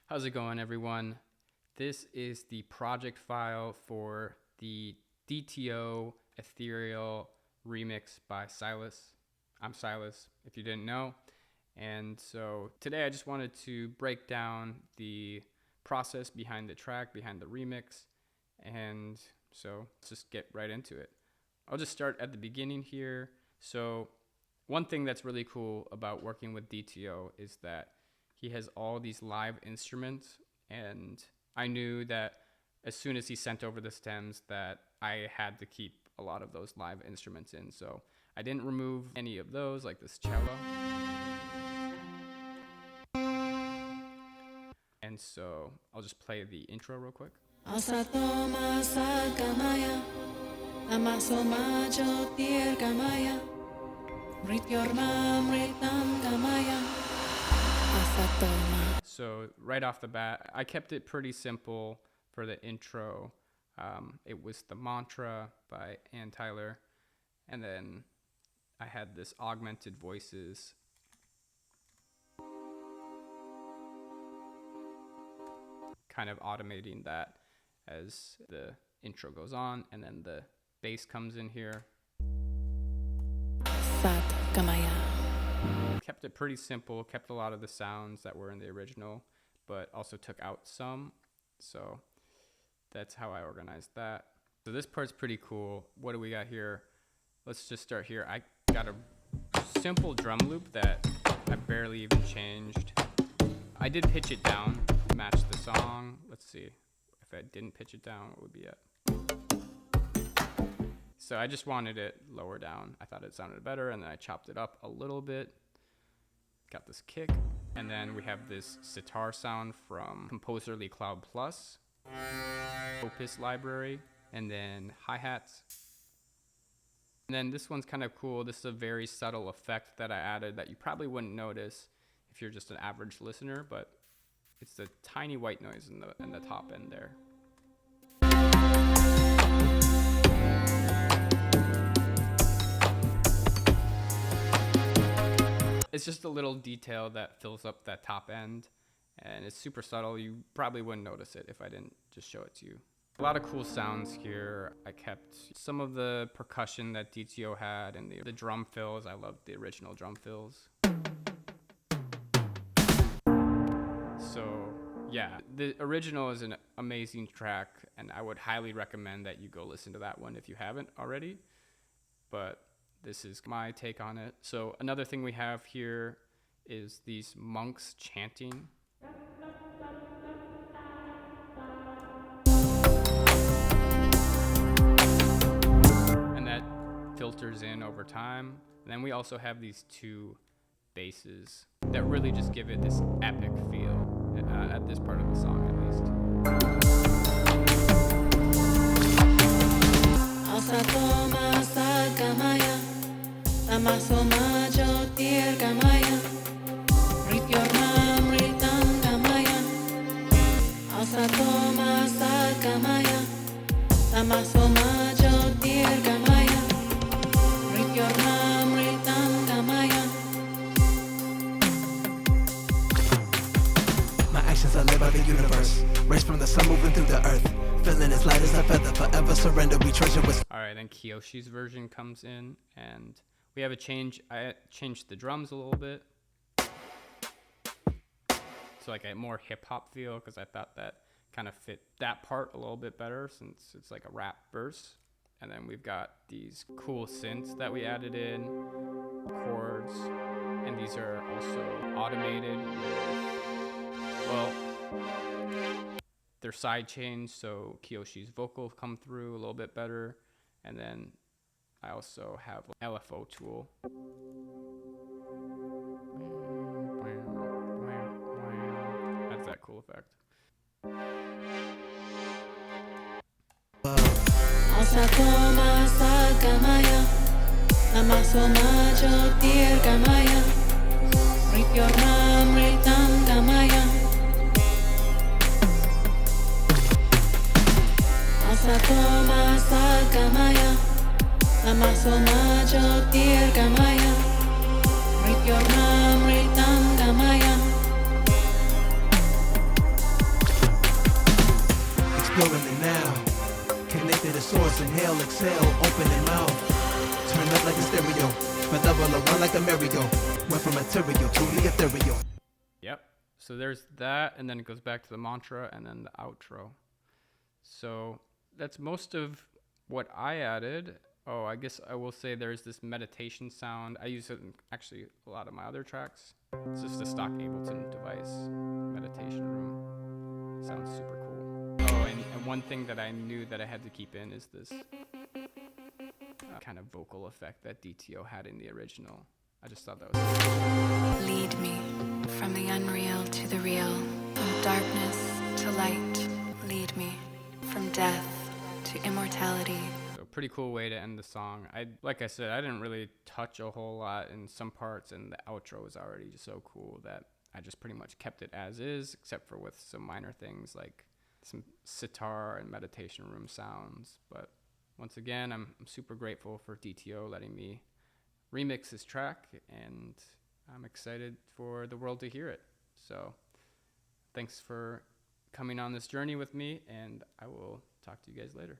How's it going, everyone? This is the project file for the DTO Ethereal remix by Cylus. I'm Cylus, if you didn't know. And so today I just wanted to break down the process behind the track, behind the remix. And so let's just get right into it. I'll just start at the beginning here. So one thing that's really cool about working with DTO is that he has all these live instruments, and I knew that as soon as he sent over the stems that I had to keep a lot of those live instruments in. So I didn't remove any of those, like this cello. And so I'll just play the intro real quick. So right off the bat, I kept it pretty simple for the intro. It was the mantra by Ann Tyler, and then I had this augmented voices. Kind of automating that as the intro goes on, and then the bass comes in here. Kept it pretty simple, kept a lot of the sounds that were in the original, but also took out some. So that's how I organized that. So this part's pretty cool. What do we got here? Let's just start here. I got a simple drum loop that I barely even changed. I did pitch it down to match the song. Let's see if I didn't pitch it down, what would be it? So I just wanted it lower down. I thought it sounded better, and then I chopped it up a little bit. Got this kick, and then we have this sitar sound from Composerly Cloud Plus, Opus library, and then hi-hats. And then this one's kind of cool. This is a very subtle effect that I added that you probably wouldn't notice if you're just an average listener, but it's the tiny white noise in the top end there. It's just a little detail that fills up that top end, and it's super subtle. You probably wouldn't notice it if I didn't just show it to you. A lot of cool sounds here. I kept some of the percussion that DTO had and the drum fills. I loved the original drum fills. So yeah, the original is an amazing track, and I would highly recommend that you go listen to that one if you haven't already. But this is my take on it. So another thing we have here is these monks chanting. And that filters in over time. And then we also have these two basses that really just give it this epic feel at this part of the song, at least. My actions are led by the universe, race from the sun moving through the earth, feeling as light as a feather, forever surrender, we treasure with. All right, then Kiyoshi's version comes in, and we have a change. I changed the drums a little bit, so like a more hip-hop feel, because I thought that kind of fit that part a little bit better since it's like a rap verse. And then we've got these cool synths that we added in, chords, and these are also automated with, well, they're side chains, so Kiyoshi's vocals come through a little bit better. And then I also have LFO tool. That's that cool effect. purely now. Connected to source, inhale, exhale, open their mouth. Turn up like a stereo, but double around like a merry-go. Went from material to the ethereal. Yep. So there's that, and then it goes back to the mantra and then the outro. So that's most of what I added. Oh, I guess I will say there's this meditation sound. I use it in actually a lot of my other tracks. It's just a stock Ableton device, meditation room. Sounds super cool. Oh, and one thing that I knew that I had to keep in is this kind of vocal effect that DTO had in the original. I just thought that was cool. Lead me from the unreal to the real, from darkness to light. Lead me from death to immortality. So pretty cool way to end the song. Like I said, I didn't really touch a whole lot in some parts, and the outro was already so cool that I just pretty much kept it as is, except for with some minor things like some sitar and meditation room sounds. But once again, I'm super grateful for DTO letting me remix his track, and I'm excited for the world to hear it. So thanks for coming on this journey with me, and I will talk to you guys later.